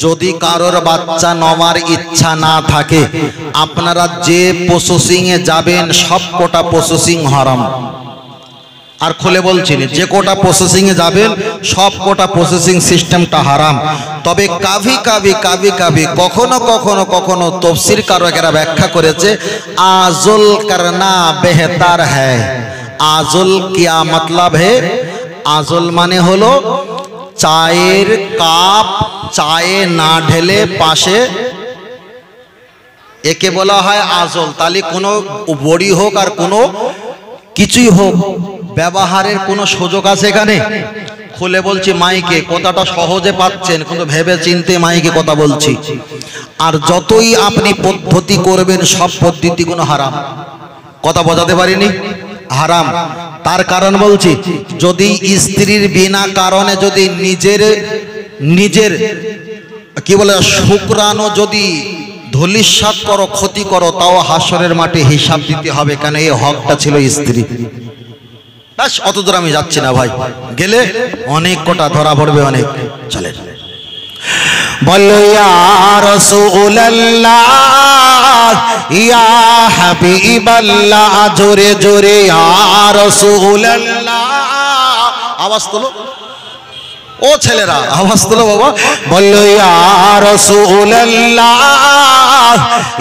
যদি কারোর বাচ্চা নেওয়ার ইচ্ছা না থাকে আপনারা যে প্রসেসিংয়ে যাবেন সব কোটা প্রসেসিং হারাম। আর খুলে বলছি যে কোটা প্রসেসিংয়ে যাবেন সব কোটা প্রসেসিং সিস্টেমটা হারাম। তবে কাভি কাভি কখনো কখনো কখনো তফসির কারকেরা ব্যাখ্যা করেছে আজল করনা বেহতার হ্যায়। আজল কিয়া মতলব হে? আজল মানে হলো চায়ের কাপ চায়ে না ঢেলে পাশে, একে বলা হয় আজল। তাহলে কোনো বড়ি হোক আর কোনো কিছুই হোক ব্যবহারের কোনো সুযোগ আছে এখানে? খুলে বলছি মাইকে, কথাটা সহজে পাচ্ছেন কিন্তু ভেবে চিনতে মাইকে কথা বলছি। আর যতই আপনি পদ্ধতি করবেন সব পদ্ধতিগুলো হারাম। কথা বোঝাতে পারিনি? হারাম। তার কারণ বলছি, যদি স্ত্রীর বিনা কারণে যদি নিজের কি বলে শুক্রাণু যদি ধূলিসাৎ করো ক্ষতি করো তাও হাসরের মাঠে হিসাব দিতে হবে, কেন এই হকটা ছিল স্ত্রী। ব্যাস অতদূর আমি যাচ্ছি না ভাই, গেলে অনেক কোটা ধরা পড়বে অনেক। চলে বলো ইয়া রাসূলুল্লাহ ইয়া হাবিবাল্লাহ, জোরে জোরে ইয়া রাসূলুল্লাহ। আওয়াজ তোলো ও ছেলেরা, আওয়াজ তোলো বাবা। বলো ইয়া রাসূলুল্লাহ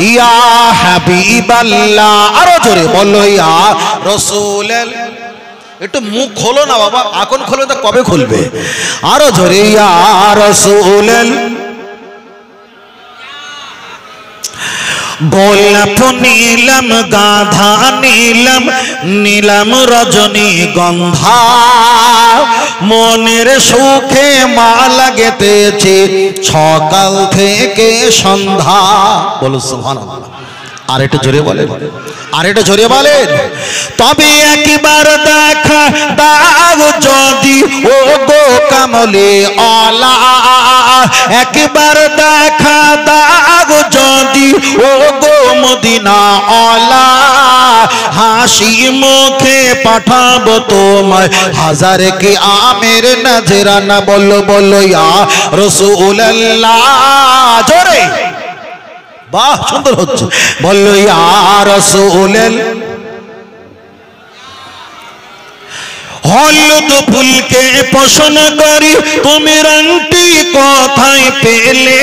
ইয়া হাবিবাল্লাহ, আরো জোরে বলো ইয়া রাসূলুল্লাহ। একটু মুখ খোলো না বাবা, এখন খোলো তো কবে খুলবে? আরো জোরে ইয়া রাসূলুল্লাহ। গোলাপ নীলম গাধা নীলম নীলম রজনী গন্ধা, মনের সুখে মালা গেঁথেছি সকাল থেকে সন্ধ্যা। বলো সুবহানাল্লাহ। আর একটু জোরে বলেন, আর একটু জোরে বলেন। তবে একবার দেখা দাও যদি ও গো কামলে আলা, একবার দেখা দাও যদি ও গো মদিনা আলা, হাসি মুখে পাঠাবো তোমায় হাজার কি আমের নজরানা। বলো বলো ইয়া রাসূলুল্লাহ, জোরে। বাহ সুন্দর হচ্ছে। বলো ইয়া রাসূলুল্লাহ। হলুদ ফুলকে পছন্দ করি তুমি রংটি কোথায় পেলে,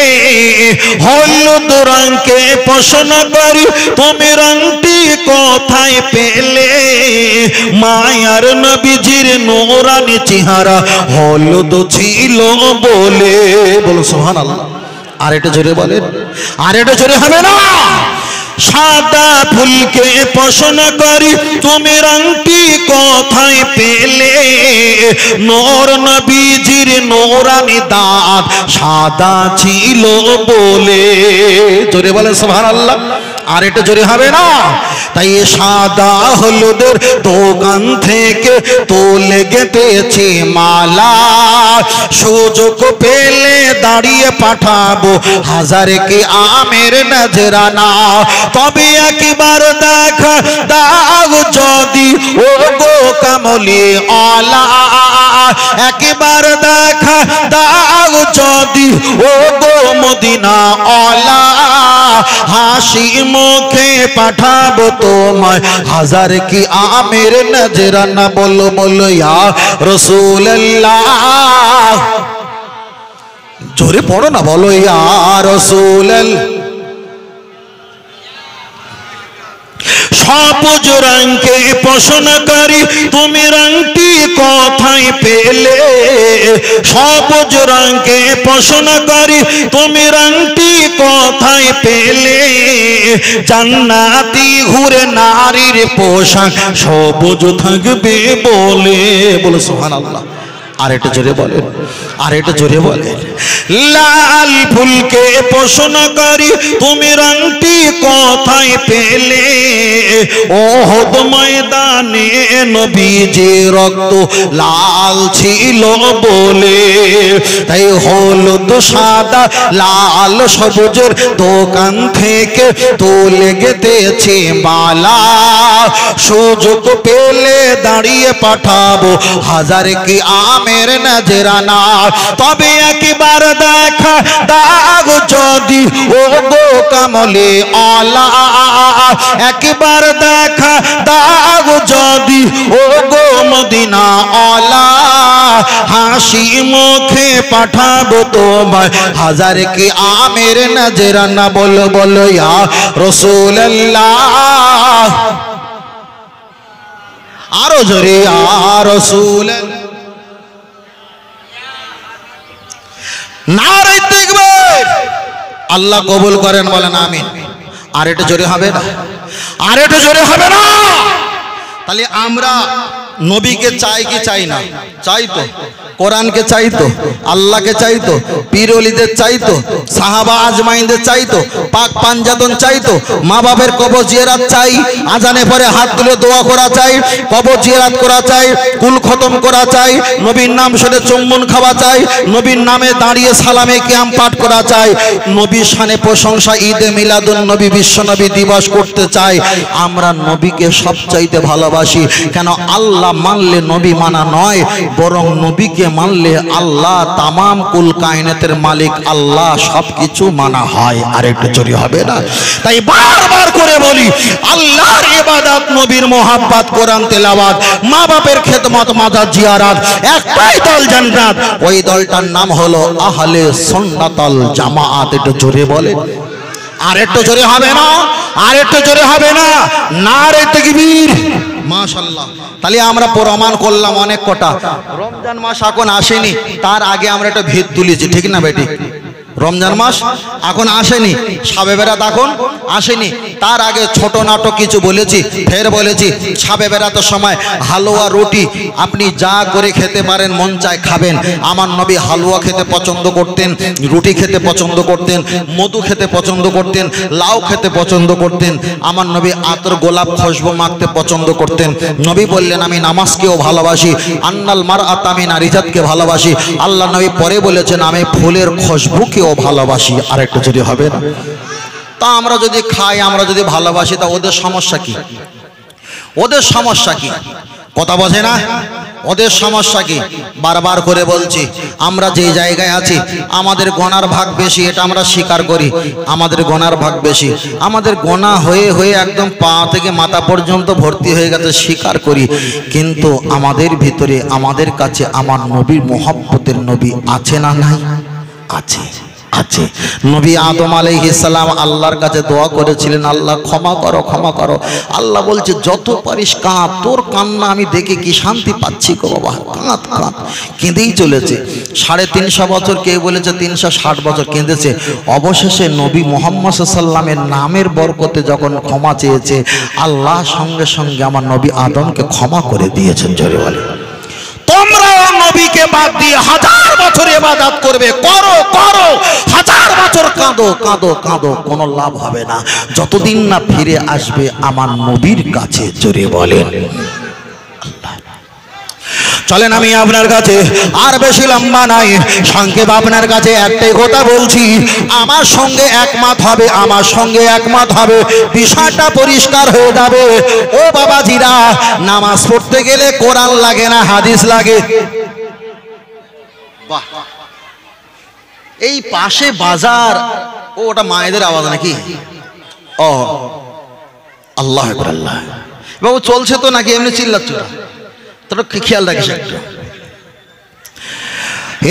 হলুদ রঙকে পছন্দ করি তুমি রংটি কোথায় পেলে, মায়ার নবীজির নূরানি চেহারা হলুদ ছিল বলে। বলো সুবহানাল্লাহ। আর এটা জোরে বলেন, আর এটা জোরে হবে না। সাদা ফুলকে পছন্দ করি তুমি রংটি কোথায় পেলে, নূর নবীজির নূরানি দাঁত সাদা ছিল বলে। জোরে বলেন সুবহানাল্লাহ। আর এটা জোরে হবে না। তাই সাদা হলুদের দোকান থেকে তোলে গেঁথেছি মালা, সুযোগ পেলে দাঁড়িয়ে পাঠাবো হাজার কি আমের নজরানা। তবে একবার দেখা দাও যদি ও গো কামলি আলা, একবার দেখা দাও যদি ও গো মদিনা আলা, হাসি মুখে পাঠাবো তোমায় হাজার কি আমের নজরানা। বলো বলো ইয়া রাসূলুল্লাহ, জোরে পড়ো না। বলো ইয়া রাসূলুল্লাহ। সবুজ রঙকে পছন্দ করি তুমি রংটি কোথায় পেলে, সবুজ রঙকে পছন্দ করি তুমি রংটি কোথায় পেলে, জান্নাতি হুরে নারীর পোশাক সবুজ থাকবে বলে। বলো সুবহানাল্লাহ। আর এটা জোরে বলেন, আর এটা জোরে বলেন। লাল ফুলকে পছন্দ করি তুমি রংটি কোথায় পেলে, ওহদ ময়দানে নবীজি রক্ত লাল ছিল বলে। তাই হলুদ সাদা লাল সবুজের দোকান থেকে তোলে গেঁথেছি মালা, সুযোগ পেলে দাঁড়িয়ে পাঠাবো হাজার কি আম আমের নজরানা, তবে একবার দেখা দাও যদি ও গো কামলে আলা, একবার দেখা দাও যদি ও গো মদিনা আলা, হাসি মুখে পাঠাবো তোমায় হাজার কি আমের নজরানা। বলো বলো ইয়া রাসূলুল্লাহ, আরো জোরে ইয়া রাসূলুল্লাহ। নারে তাকবীর, আল্লাহ কবুল করেন, বলেন আমিন। আর একটু জোরে হবে না, আর একটু জোরে হবে না। তাহলে আমরা নবীকে চাই কি চাই না? চাই তো। কোরআনকে চাই তো, আল্লাহকে চাই তো, পীর ওলিদের চাই তো, সাহাবা আজমাইনদের চাই তো, পাক পাঞ্জাতন চাই তো, মা বাপের কবর জিয়ারত চাই, আজানে পরে হাত তুলে দোয়া করা চাই, কবর জিয়ারত করা চাই, কুল খতম করা চাই, নবীর নাম শুনে চুম্বন খাওয়া চাই, নবীর নামে দাঁড়িয়ে সালামে কিয়াম পাঠ করা চাই, নবীর শানে প্রশংসা, ঈদে মিলাদুন নবী বিশ্ব নবী দিবস করতে চাই। আমরা নবীকে সবচাইতে ভালোবাসি। কেন? আল্লাহ মানলে নবী মানা নয়, বরং নবীকে মানলে আল্লাহ তামাম কুল কায়নাতের মালিক আল্লাহ সবকিছু মানা হয়। আর একটু চুরি হবে না? তাই বারবার করে বলি, আল্লাহর ইবাদত, নবীর মোহাব্বত, কোরআন তেলাওয়াত, মা বাপের খেদমত, মাজার জিয়ারত, একটাই দল জান্নাত, ওই দলটার নাম হলো আহলে সুন্নাত ওয়াল জামাআত। একটু জোরে বলে, আর একটু জোরে হবে না, আর একটু জোরে হবে না। নারে তাকবীর, মাশাআল্লাহ। তাহলে আমরা প্রমাণ করলাম অনেক কটা। রমজান মাস এখন আসেনি, তার আগে আমরা একটা ভিত তুলেছি, ঠিক না বেটি? রমজান মাস এখন আসেনি, শাবে বেরাত এখন আসেনি, তার আগে ছোট নাটক কিছু বলেছি, ফের বলেছি শাবে বেরাতের সময় হালুয়া রুটি আপনি যা করে খেতে পারেন, মন চায় খাবেন। আমার নবী হালুয়া খেতে পছন্দ করতেন, রুটি খেতে পছন্দ করতেন, মধু খেতে পছন্দ করতেন, লাউ খেতে পছন্দ করতেন। আমার নবী আতর গোলাপ খুশবু মাখতে পছন্দ করতেন। নবী বললেন আমি নামাজকেও ভালোবাসি, আন্নাল মারআত, আমি নারীজাতকে ভালোবাসি। আল্লাহ নবী পরে বলেছেন আমি ফুলের খুশবুকে ভালোবাসি। আর একটু যদি হবে না? তা আমরা যদি খাই, আমরা যদি ভালোবাসি, তা ওদের সমস্যা কি? ওদের সমস্যা কি? কথা বোঝে না? ওদের সমস্যা কি? বারবার করে বলছি, আমরা যে জায়গায় আছি আমাদের গোনার ভাগ বেশি, এটা আমরা স্বীকার করি। আমাদের গোনার ভাগ বেশি, আমাদের গোনা হয়ে হয়ে একদম পা থেকে মাথা পর্যন্ত ভর্তি হয়ে গেছে, স্বীকার করি। কিন্তু আমাদের ভিতরে, আমাদের কাছে আমার নবীর মোহাব্বতের নবী আছে না নাই? আছে, আছে। নবী আদম আলাইহিস সালাম আল্লাহর কাছে দোয়া করেছিলেন, আল্লাহ ক্ষমা করো, ক্ষমা করো। আল্লাহ বলছে যত পারিস কাঁদ, তোর কান্না আমি দেখে কি শান্তি পাচ্ছি গো বাবা, কাঁদ কাঁদ। কেঁদেই চলেছে 350 বছর, কেউ বলেছে 360 বছর কেঁদেছে। অবশেষে নবী মুহাম্মদ সাল্লামের নামের বরকতে যখন ক্ষমা চেয়েছে, আল্লাহ সঙ্গে সঙ্গে আমার নবী আদমকে ক্ষমা করে দিয়েছেন। জোরে বলে, তোমরাও নবীকে বাদ দিয়ে 1000 বছর ইবাদত করবে, করো করো, 1000 বছর কাঁদো কাঁদো কাঁদো, কোনো লাভ হবে না যতদিন না ফিরে আসবে আমার নবীর কাছে। জোরে বলেন। চলেন আমি আপনার কাছে আর বেশি লম্বা নাই, সংক্ষেপ আপনার কাছে একটাই কথা বলছি, আমার সঙ্গে একমত হবে, আমার সঙ্গে একমত হবে, বিষয়টা পরিষ্কার হয়ে যাবে। ও বাবাজিরা, নামাজ পড়তে গেলে কোরআন লাগে না, হাদিস লাগে? বাহ, এই পাশে বাজার, ও ওটা মায়েদের আওয়াজ নাকি? ও আল্লাহ আকবার, আল্লাহ। বাবু চলছে তো নাকি এমনি চিল্লাচ্ছ? তোরা খেয়াল রাখিস একটু।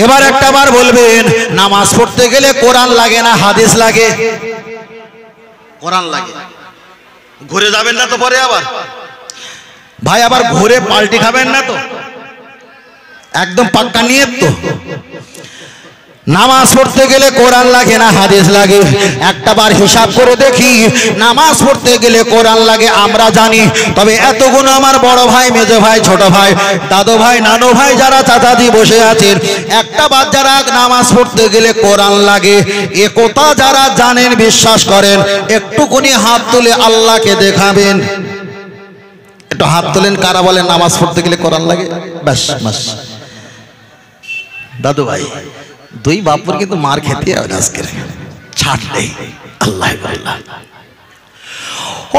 এবার একটা বার বলবেন, নামাজ পড়তে গেলে কোরআন লাগে না, হাদিস লাগে? কোরআন লাগে। ঘুরে যাবেন না তো পরে আবার? ভাই আবার ঘুরে পাল্টি খাবেন না তো? একদম পাক্কা নিয়ত তো? নামাজ পড়তে গেলে কোরআন লাগে না, হাদিস লাগে? একটা বার হিসাব করে দেখি, নামাজ পড়তে গেলে কোরআন লাগে আমরা জানি, তবে এতগুলো আমার বড় ভাই, মেজো ভাই, ছোট ভাই, দাদু ভাই, নানু ভাই, যারা চাচাজি বসে আছেন, একটা বার যারা নামাজ পড়তে গেলে কোরআন লাগে এ কথা যারা জানেন, বিশ্বাস করেন, একটুকুনি হাত তুলে আল্লাহকে দেখাবেন। একটু হাত তোলেন কারা বলেন নামাজ পড়তে গেলে কোরআন লাগে? ব্যাস ব্যাস। দাদু ভাই, দুই বাপুর কিন্তু মার খেতে হবে আজকে, ছাড় নেই। আল্লাহ আল্লাহ।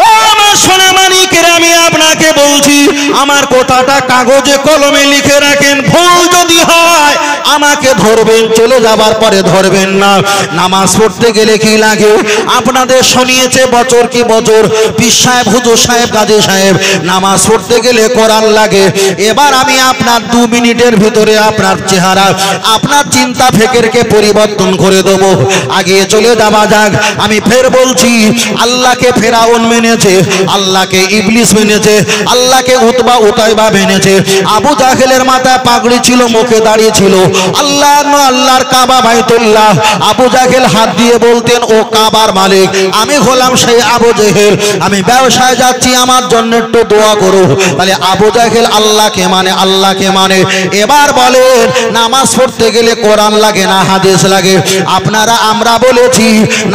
ও আমার সোনা মানিকের, আমি আপনাকে বলছি আমার কথাটা কাগজে কলমে লিখে রাখেন। ভুল যদি হয় আমাকে ধরবেন, চলে যাবার পরে ধরবেন না। নামাজ পড়তে গেলে কি লাগে আপনাদের শুনিয়েছে বছর কি বছর পীর সাহেব, হুজুর সাহেব, গাজী সাহেব, নামাজ পড়তে গেলে কোরআন লাগে। এবার আমি আপনার 2 মিনিটের ভিতরে আপনার চেহারা, আপনার চিন্তা ফেকেরকে পরিবর্তন করে দেবো। আগে চলে যাওয়া যাক। আমি ফের বলছি, আল্লাহকে ফেরাউন মেনেছে, আল্লাহকে ইবলিস মেনেছে, আল্লাহকে উতবা উতাইবা মেনেছে। আবু জাহেলের মাথায় পাগড়ি ছিল, মুখে দাঁড়িয়ে ছিল আল্লাহর কাবা বাইতুল্লাহ। আবু জাহেল হাত দিয়ে বলতেন ও কাবার মালিক, আমি হলাম সেই আবু জেহেল, আমি ব্যবসায় যাচ্ছি, আমার জন্য একটু দোয়া করো। তাহলে আবু জাহেল আল্লাহকে মানে, আল্লাহকে মানে। এবার বলেন নামাজ পড়তে গেলে কোরআন লাগে না হাদিস লাগে? আপনারা আমরা বলেছি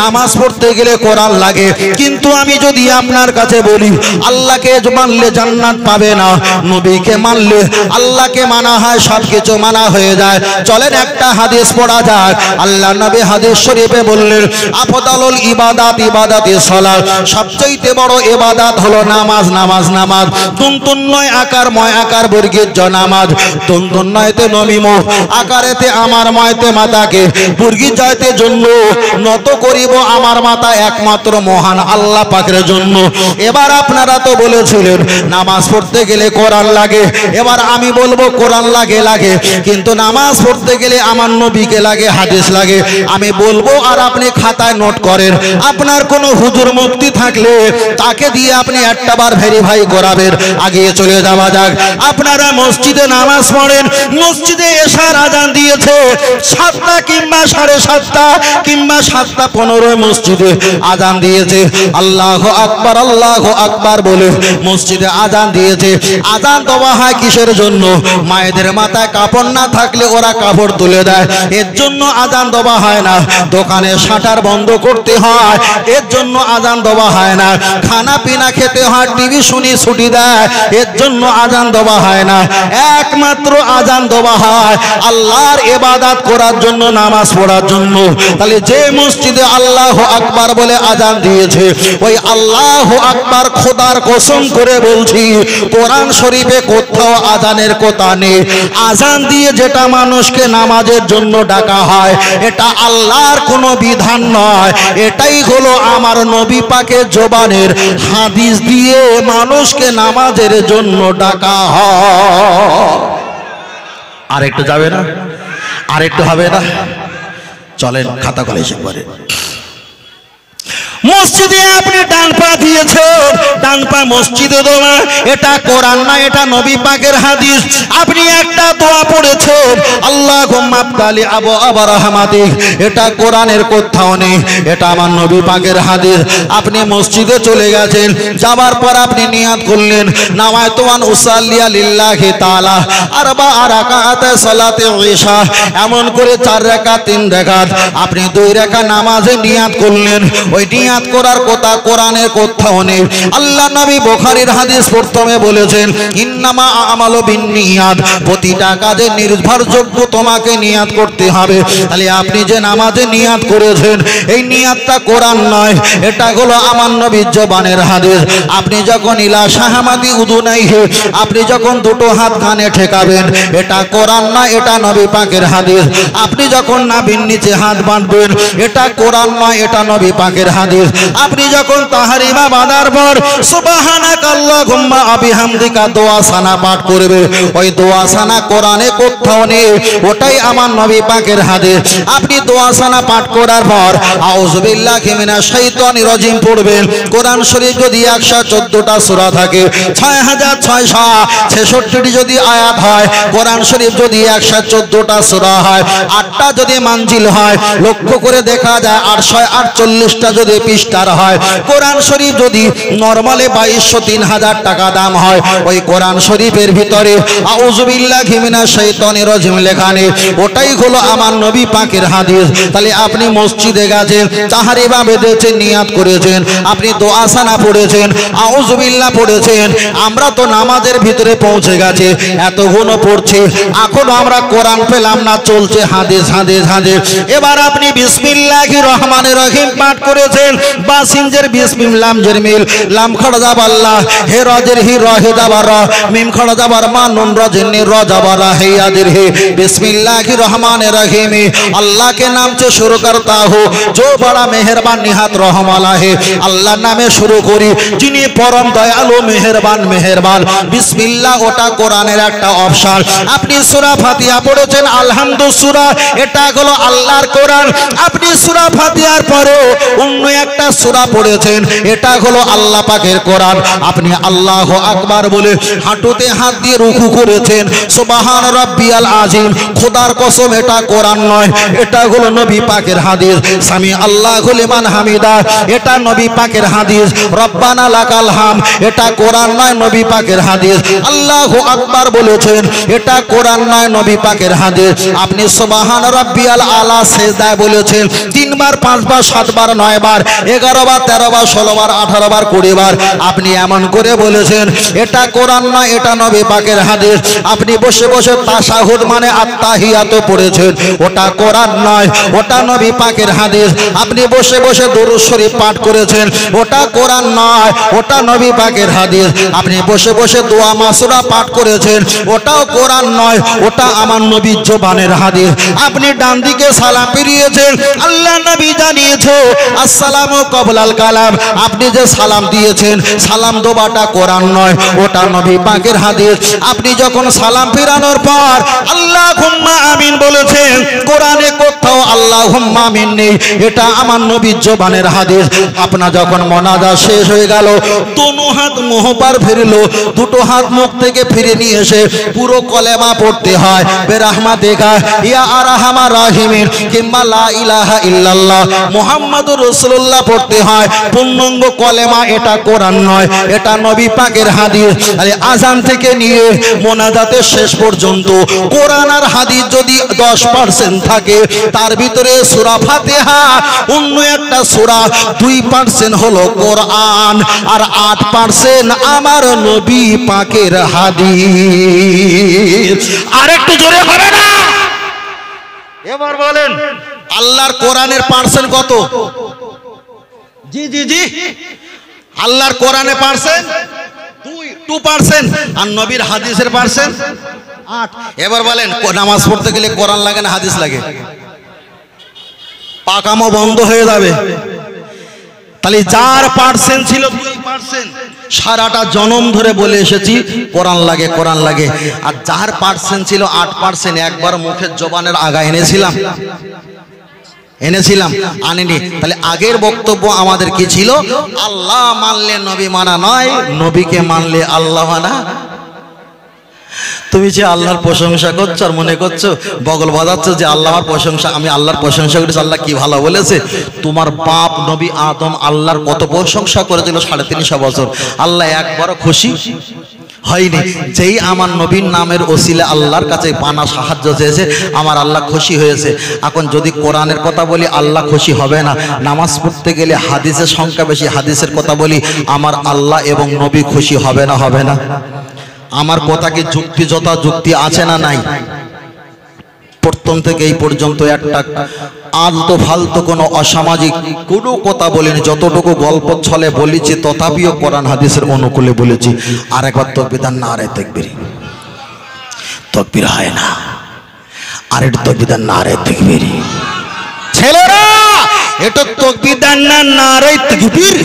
নামাজ পড়তে গেলে কোরআন লাগে, কিন্তু আমি যদি আপনার কাছে বলি আল্লাহকে মানলে জান্নাত পাবে না, নবীকে মানলে আল্লাহকে মানা হয়, সব কিছু মানা হয়ে যায়। চলেন একটা হাদিস পড়া যাক। আল্লাহ নবী হাদিস শরীফে বললেন আফদালুল ইবাদাত ইবাদাতিস সালাত, সবচেয়ে বড় ইবাদত হলো নামাজ, নামাজ, নামাজ। তুনতুন নয় আকার, ময় আকার, বর্গীর জ নামাজ। তুনতুন নয়তে নমিম, আকারেতে আমার, ময়তে মাতাকে, বর্গীর জয়তে জন্য নত করিব আমার মাতা একমাত্র মহান আল্লাহ পাকের জন্য। এবার আপনারা তো বলেছিলেন নামাজ পড়তে গেলে কোরআন লাগে। এবার আমি বলবো কোরআন লাগে লাগে, কিন্তু নামাজ পড়তে গেলে আমার নবীকে লাগে, হাদিস লাগে। আমি বলবো আর আপনি খাতায় নোট করেন। আপনার কোনো হুজুর মুফতি থাকলে তাকে দিয়ে আপনি একটা বার ভেরিফাই করাবেন। আগে চলে যাওয়া যাক। আপনারা মসজিদে নামাজ পড়েন, মসজিদে এশার আজান দিয়েছে 7টা কিংবা 7:30 কিংবা 7:15 মসজিদে আজান দিয়েছে। আল্লাহু আকবার, আল্লাহু আকবার বলে মসজিদে আজান দিয়েছে। আজান দেওয়া হয় কিসের জন্য? মায়েদের মাথায় কাপড় না থাকলে ওরা কাপড় তুলে দেয়, এর জন্য আজান দেওয়া হয় না। দোকানে শাটার বন্ধ করতে হয়, এর জন্য আজান দেওয়া হয় না। খানা পিনা খেতে হয়, টিভি শুনি ছুটি দেয়, এর জন্য আজান দেওয়া হয় না। একমাত্র আজান দেওয়া হয় আল্লাহর ইবাদত করার জন্য, নামাজ পড়ার জন্য। তাহলে যে মসজিদে আল্লাহু আকবার বলে আজান দিয়েছে, ওই আল্লাহু আকবার খোদার কসম করে বলছি কোরআন শরীফে কোথাও আজানের কথা নেই। আজান দিয়ে যেটা মানুষকে নামাজের জন্য ডাকা হয় এটা আল্লাহর কোনো বিধান নয়, এটাই হলো আমার নবী পাকের জবানের হাদিস দিয়ে মানুষকে নামাজের জন্য ডাকা হয়। আর একটু যাবে না? আর একটু হবে না? চলেন খাতা কলে এসে পড়ে। মসজিদে আপনি ডান পা দিয়েছেন, ডান পা মসজিদে দোয়া, এটা কোরআন না, এটা নবী পাকের হাদিস। আপনি একটা দোয়া পড়েছেন আল্লাহুম্মা আবতালি আবু আবরাহমাতিক, এটা কোরআনের কোথাও নেই, এটা আমার নবী পাকের হাদিস। আপনি মসজিদে চলে গেছেন, যাবার পর আপনি নিয়াত করলেন নাওয়াইতু আন উসাল্লিয়া লিল্লাহি তাআলা আরবা রাকাতে সালাতে ইশা, এমন করে 4 রাকাত 3 রাকাত আপনি 2 রাকাত নামাজে নিয়াত করলেন। ওই নিয়াত করার কথা কোরআনের কোথাও নেই। আল্লাহ নবী বুখারীর হাদিস প্রথমে বলেছেন ইন্নামা আমালু বিন্নিয়াত, প্রতিটা কাজে নির্ভরযোগ্য তোমাকে নিয়াত করতে হবে। তাহলে আপনি যে নামাজে নিয়াত করেছেন এই নিয়াতটা কোরআন নয়, এটা হলো আমার নবীর জবানের হাদিস। আপনি যখন ইলা শাহামাতি উদুনাইহি, আপনি যখন দুটো হাত কানে ঠেকাবেন, এটা কোরআন না, এটা নবী পাকের হাদিস। আপনি যখন নাভির নিচে হাত বাঁধবেন, এটা কোরআন নয়, এটা নবী পাকের হাদিস। আপনি যখন তাহরিমা বাঁধার পর সুবহানাকাল্লাহুম্মা বিহামদিকা দোয়া সানা পাঠ করবে, ওই দোয়া সানা কোরআনে কোথাও নেই, ওটাই আমার নবী পাকের হাদিস। আপনি দোয়া সানা পাঠ করার পর আউযু বিল্লাহি মিনাশ শাইতানির রাজিম পড়বেন। কোরআন শরীফ যদি 114টা সূরা থাকে, 6666টি যদি আয়াত হয়, কোরআন শরীফ যদি 114টা সূরা হয়, 8টা যদি মানজিল হয়, লক্ষ্য করে দেখা যায় 848টা যদি পৃষ্ঠার হয়। কোরআন শরীফ যদি নরমালে 2200-3000 টাকা দাম হয়, ওই কোরআন শরীফের ভিতরে আউযু বিল্লাহি মিনাশ শাইতানির রাজিম লেখা নেই, ওটাই হলো আমার নবী পাকের হাদিস। তাহলে আপনি মসজিদে গেছেন, তাহরিমা বেঁধেছেন, নিয়াত করেছেন, আপনি দোয়া সানা পড়েছেন, আউযু বিল্লাহ পড়েছেন, আমরা তো নামাজের ভিতরে পৌঁছে গেছে, এতগুলো পড়ছি, এখনো আমরা কোরআন পেলাম না, চলছে হাদিস হাদিস হাদিস। এবার আপনি বিসমিল্লাহির রহমানির রহিম পাঠ করেছেন, বাসিনজের বিসমিল লাম জের মিল লাম খড়া যাবার লা হে রজের হি রহে যাবার র মিম খড়া যাবার মা নুন রজের নি র যাবার হে यादिर है बिस्मिल्लाहिर रहमानिर रहीम अल्लाह के नाम से शुरू करता हूँ जो बड़ा मेहरबान निहात रहम वाला है अल्लाह नामे शुरू करी जिन्हें परम दयालु मेहरबान मेहरबान बिस्मिल्लाह ওটা কোরআনের একটা অপশন আপনি সূরা ফাতিহা পড়েছেন আলহামদু সূরা এটা হলো আল্লাহর কোরআন আপনি সূরা ফাতিহার পরে অন্য একটা সূরা পড়েছেন এটা হলো আল্লাহ পাকের কোরআন আপনি আল্লাহু আকবার বলে হাঁটুতে হাত দিয়ে রুকু করেছেন সুবহান রাব্বিয়াল আযীম খোদার কসম এটা কোরআন নয় এটা হলো নবী পাকের হাদিস সামি আল্লাহু লিমান হামিদা এটা নবী পাকের হাদিস রব্বানা লাকাল হাম এটা কোরআন নয় নবী পাকের হাদিস আল্লাহু আকবার বলেছেন এটা কোরআন নয় নবী পাকের হাদিস আপনি সুবহান রাব্বিয়াল আলা সিজদায় বলেছেন 3 বার 5 বার 7 বার 9 বার 11 বার 13 বার 16 বার 18 বার 20 বার আপনি এমন করে বলেছেন এটা কোরআন নয় এটা নবী পাকের হাদিস আপনি বসে বসে তাশাহুদ মানে আত্তাহিয়াত পড়েছেন ওটা কোরআন নয় ওটা নবী পাকের হাদিস আপনি বসে বসে দরুদ শরীফ পাঠ করেছেন ওটা কোরআন নয় ওটা নবী পাকের হাদিস আপনি বসে বসে দোয়া মাসুরা পাঠ করেছেন ওটাও কোরআন নয় ওটা আমার নবীর জবানের হাদিস আপনি ডান দিকে সালাম ফিরিয়েছেন আল্লাহ নবী জানিয়েছে আসসালামু ক্বাবলাল কালাম আপনি যে সালাম দিয়েছেন সালাম দোবাটা কোরআন নয় ওটা নবী পাকের হাদিস আপনি যখন সালাম ফিরানোর পর আল্লাহুম্মা আমিন বলেছেন কোরআনে কোথাও আল্লাহুম্মা আমিন নেই এটা আমার নবীর জবানের হাদিস আপনার যখন মোনাজাত শেষ হয়ে গেল দোনো হাত মুখ পার ফিরলো দুটো হাত মুখ থেকে ফিরে নিয়ে এসে পুরো কলেমা পড়তে হয় বেরহমাতিকা ইয়া আরহামার রাহিমিন কিংবা লা ইলাহা ইল্লাল্লাহ মুহাম্মাদুর রাসূলুল্লাহ পড়তে হয় পূর্ণাঙ্গ কলেমা এটা কোরআন নয় এটা নবী পাকের হাদিস আরে আযান থেকে নিয়ে মোনাজাতের শেষ পর্যন্ত কোরআন আর হাদিস যদি 10% থাকে তার ভিতরে সূরা ফাতিহা অন্য একটা সূরা 2% হলো কোরআন আর 8% আমার নবী পাকের হাদিস আরেকটু জোরে হবে না এবার বলেন আল্লাহর কোরআনের পার্সেন্ট কত জি জি জি আল্লাহর কোরআনের পার্সেন্ট 2% আর নবীর হাদিসের পার্সেন্ট 8 এবার বলেন নামাজ পড়তে গেলে কোরআন লাগে না হাদিস লাগে পাকামো বন্ধ হয়ে যাবে তাহলে যার পার্সেন্ট ছিল 2% সারাটা জনম ধরে বলে এসেছি কোরআন লাগে কোরআন লাগে আর যার পার্সেন্ট ছিল 8% একবার মুখের জবানের আগা এনেছিলাম আনিনি তাহলে আগের বক্তব্য আমাদের কি ছিল আল্লাহ মানলে নবী মানা নয় নবীকে মানলে আল্লাহ মানা তুমি যে আল্লাহর প্রশংসা করছো আর মনে করছো বগল বাজাচ্ছ যে আল্লাহর প্রশংসা আমি আল্লাহর প্রশংসা করেছি আল্লাহ কি ভালো বলেছে তোমার বাপ নবী আদম আল্লাহর কত প্রশংসা করেছিল 350 বছর আল্লাহ একবারও খুশি হয়নি যেই আমার নবীর নামের ওসিলা আল্লাহর কাছে পানা সাহায্য চেয়েছে আমার আল্লাহ খুশি হয়েছে এখন যদি কোরআনের কথা বলি আল্লাহ খুশি হবে না নামাজ পড়তে গেলে হাদিসের সংখ্যা বেশি হাদিসের কথা বলি আমার আল্লাহ এবং নবী খুশি হবে না আমার কথা কি যুক্তিযতা যুক্তি আছে না নাই প্রথম থেকে এই পর্যন্ত একটা আলতো ফালতো কোনো অসামাজিক কোনো কথা বলিনি যতটুকু গল্প ছলে বলেছি তথাপিও কোরআন হাদিসের অনুকূলে বলেছি আর একবার তাকবীর নারে তাকবীর তাকবীর হয় না আর এটা তাকবীর নারে তাকবীর ছেলেরা এটা তাকবীর না নারে তাকবীর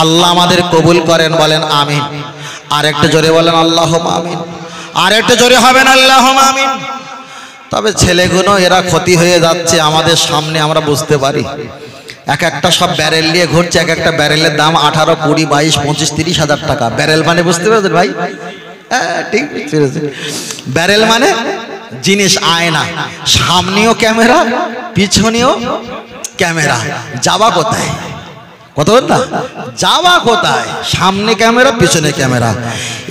আল্লাহ আমাদের কবুল করেন বলেন আমিন আর একটা জোরে বলেন আল্লাহুম্মা আমিন আর একটা জোরে হবে না আল্লাহুম্মা আমিন তবে ছেলেগুলো এরা ক্ষতি হয়ে যাচ্ছে আমাদের সামনে আমরা বুঝতে পারি এক একটা সব ব্যারেল নিয়ে ঘুরছে এক একটা ব্যারেলের দাম 18 20 22 25 30 হাজার টাকা ব্যারেল মানে বুঝতে পারছেন ভাই হ্যাঁ ঠিক আছে ব্যারেল মানে জিনিস আয়না সামনেও ক্যামেরা পিছনেও ক্যামেরা যাবা কোথায় কত না যাওয়া কোথায় সামনে ক্যামেরা পিছনে ক্যামেরা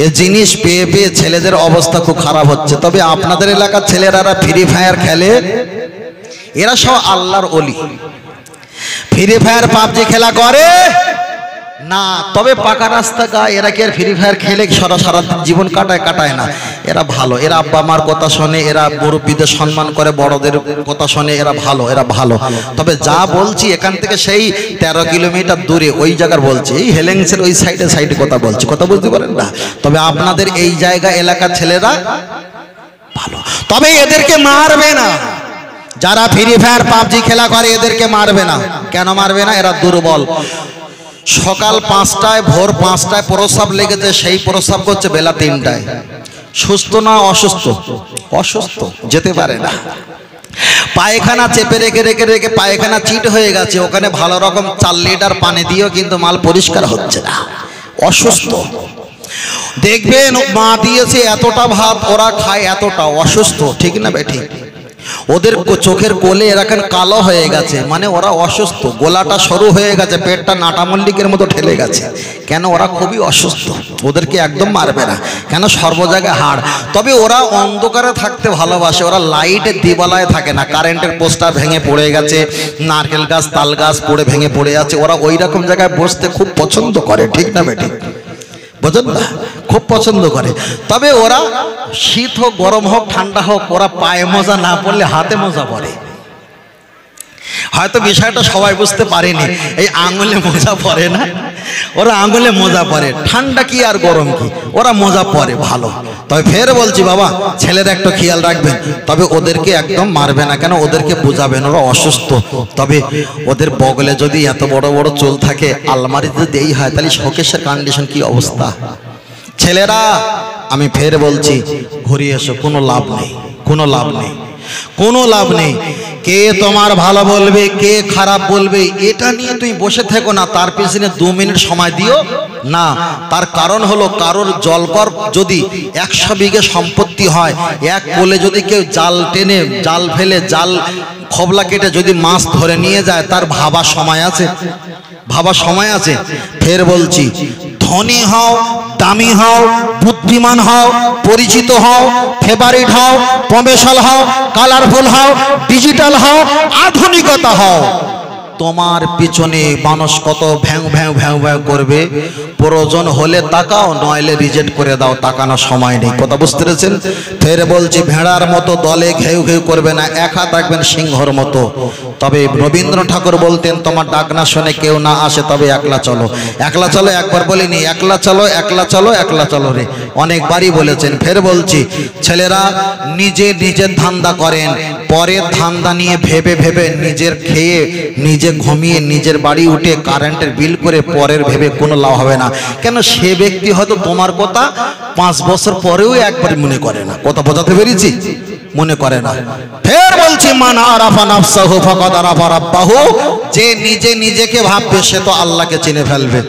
এই জিনিস পেয়ে পেয়ে ছেলেদের অবস্থা খুব খারাপ হচ্ছে তবে আপনাদের এলাকার ছেলেরা ফ্রি ফায়ার খেলে এরা সব আল্লাহর ওলি ফ্রি ফায়ার পাবজি খেলা করে না, তবে পাকা রাস্তা গায়ে এরা কি আর ফ্রি ফায়ার খেলে সারা জীবন কাটায় না। এরা ভালো, এরা আব্বা মার কথা শোনে, এরা মুরব্বীদের সম্মান করে, বড়দের কথা শোনে, এরা ভালো। তবে যা বলছি এখান থেকে সেই 13 কিলোমিটার দূরে ওই জায়গার বলছি, এই হেলেংসের ওই সাইডে কথা বলছি, কথা বুঝতে পারেন না। তবে আপনাদের এই জায়গা এলাকার ছেলেরা ভালো, তবে এদেরকে মারবে না। যারা ফ্রি ফায়ার পাবজি খেলা করে এদেরকে মারবে না। কেন মারবে না? এরা দুর্বল। সকাল 5টায়, ভোর 5টায় প্রস্রাব লেগেছে, সেই প্রস্রাব করছে বেলা 3টায়। সুস্থ না অসুস্থ? অসুস্থ, যেতে পারে না। পায়খানা চেপে রেখে পায়খানা চিট হয়ে গেছে, ওখানে ভালো রকম 4 লিটার পানি দিয়েও কিন্তু মাল পরিষ্কার হচ্ছে না, অসুস্থ। দেখবেন মা দিয়েছে এতটা ভাত, ওরা খায় এতটা, অসুস্থ। ঠিক না বেঠিক? ওদের চোখের কোলে এরকম কালো হয়ে গেছে, মানে ওরা অসুস্থ। গোলাটা সরু হয়ে গেছে, পেটটা নাটা মল্লিকের মতো ঠেলে গেছে। কেন? ওরা খুবই অসুস্থ। ওদেরকে একদম মারবে না। কেন? সর্ব জায়গায় হাড়। তবে ওরা অন্ধকারে থাকতে ভালোবাসে, ওরা লাইটের দিবালায় থাকে না। কারেন্টের পোস্টার ভেঙে পড়ে গেছে, নারকেল গাছ তাল গাছ পড়ে ভেঙে পড়ে আছে, ওরা ওই রকম জায়গায় বসতে খুব পছন্দ করে। ঠিক না বেঠিক? বুঝলেন না? খুব পছন্দ করে। তবে ওরা শীত হোক, গরম হোক, ঠান্ডা হোক, ওরা পায়ে মোজা না পড়লে হাতে মোজা পরে। হয়তো বিষয়টা সবাই বুঝতে পারেনি, এই আঙুলে মোজা পরে না, ওরা আঙুলে মোজা পরে। ঠান্ডা কি আর গরম কি, ওরা মোজা পরে, ভালো। তবে ফের বলছি বাবা, ছেলেরা একটু খেয়াল রাখবেন। তবে ওদেরকে একদম মারবে না। কেন? ওদেরকে বুঝাবেন ওরা অসুস্থ। তবে ওদের বগলে যদি এত বড় বড় চুল থাকে, আলমারিতে দেই হয়, তাহলে শোকেশের কন্ডিশন কি অবস্থা। ছেলেরা, আমি ফের বলছি, ঘুরিয়ে এসো, কোনো লাভ নেই, কোনো লাভ নেই, কোনো লাভ নেই। কে তোমার ভালো বলবে, কে খারাপ বলবে, এটা নিয়ে তুমি বসে থেকো না। তার পিছনে 2 মিনিট সময় দিও না। তার কারণ হলো, কারোর জলকর যদি 100 বিঘে সম্পত্তি হয়, এক কোলে যদি কেউ জাল টেনে, জাল ফেলে, জাল খবলা কেটে যদি মাছ ধরে নিয়ে যায়, তার ভাবার সময় আছে? ভাবার সময় আছে? ফের বলছি, ধনী হও, দামি হও, বুদ্ধিমান হও, পরিচিত হও, ফেভারিট হও, প্রফেশনাল হও, কালারফুল হও, ডিজিটাল হও, আধুনিকতা হও, তোমার পিছনে মানুষ কত ভ্যাং করবে। প্রয়োজন হলে তাকাও, নইলে রিজেক্ট করে দাও, তাকানোর সময় নেই। কথা বুঝতে পেরেছেন? ফের বলছি, ভেড়ার মতো দলে ঘেউ করবে না, একা থাকবেন সিংহর মতো। তবে রবীন্দ্র ঠাকুর বলতেন, তোমার ডাক না শুনে কেউ না আসে, তবে একলা চলো। একলা চলো একবার বলিনি, একলা চলো, একলা চলো, একলা চলো রে, অনেকবারই বলেছেন। ফের বলছি, ছেলেরা নিজের ধান্দা করেন, পরের ধান্দা নিয়ে ভেবে নিজের খেয়ে, নিজে ঘুমিয়ে, নিজের বাড়ি উঠে কারেন্টের বিল করে পরের ভেবে কোনো লাভ হবে না। কেন? সে ব্যক্তি হয়তো তোমার কথা 5 বছর পরেও একবার মনে করে না। কথা বোঝাতে পেরেছি? মনে করে না। ফের বলছি, মান আরাফা নাফসাহু ফাকাদ আরাফা রাব্বাহু, যে নিজেকে ভাববে সে তো আল্লাহকে চিনে ফেলবে।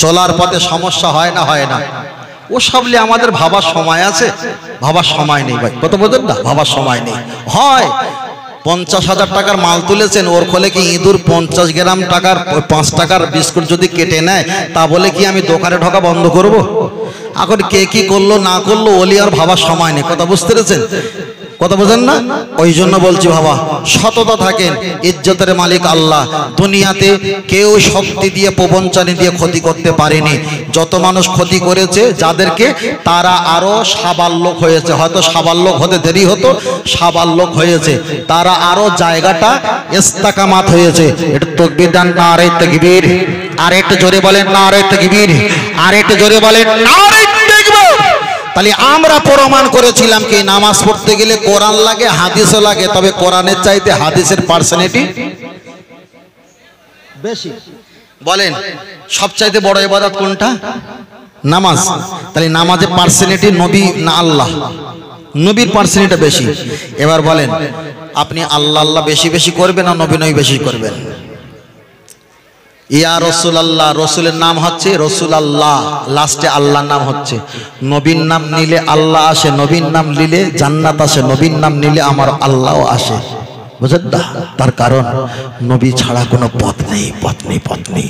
চলার পথে সমস্যা হয় না? হয় না? ও সবলে আমাদের ভাবার সময় আছে? ভাবার সময় নেই ভাই। কত বোঝেন না? ভাবার সময় নেই। হয় 50,000 টাকার মাল তুলেছেন, ওর ফলে কি ইঁদুর 50 গ্রাম টাকার 5 টাকার বিস্কুট যদি কেটে নেয়, তা বলে কি আমি দোকানে ঢোকা বন্ধ করব? এখন কে কি করলো না করলো, ওলি আর ভাবার সময় নেই। কথা বুঝতে পেরেছেন? কথা বোঝেন না? ওই জন্য বলছি, বাবা সততা থাকেন, ইজ্জতের মালিক আল্লাহ। দুনিয়াতে কেউ শক্তি দিয়ে, প্রবঞ্চনা দিয়ে ক্ষতি করতে পারেনি। যত মানুষ ক্ষতি করেছে যাদেরকে, তারা আরো সাবাল্যক হয়েছে। হয়তো সাবাল্যক হতে দেরি হতো, সাবাল্যক হয়েছে, তারা আরো জায়গাটা ইস্তেকামাত হয়েছে। একটু তাকবীর দেন, নারে তাকবীর। আর একটু জোরে বলেন, নারে তাকবীর। আর একটু জোরে বলেন, নারে তাকবীর। তাহলে আমরা প্রমাণ করেছিলাম কি, নামাজ পড়তে গেলে কোরআন লাগে, হাদিসও লাগে। তবে কোরআনের চাইতে হাদিসের পার্সেন্টেজ বেশি। বলেন, সবচাইতে বড় ইবাদত কোনটা? নামাজ। তাহলে নামাজের পার্সেন্টেজ নবী না আল্লাহ? নবীর পার্সেন্টেজ বেশি। এবার বলেন, আপনি আল্লাহ বেশি করবেন না নবী বেশি করবেন? ইয়া রাসূলুল্লাহ, রসুলের নাম হচ্ছে রাসূলুল্লাহ, লাস্টে আল্লাহর নাম হচ্ছে। নবীর নাম নিলে আল্লাহ আসে, নবীর নাম নিলে জান্নাত আসে, নবীর নাম নিলে আমার আল্লাহও আসে। বুঝলেন না? তার কারণ নবী ছাড়া কোনো পথ নেই।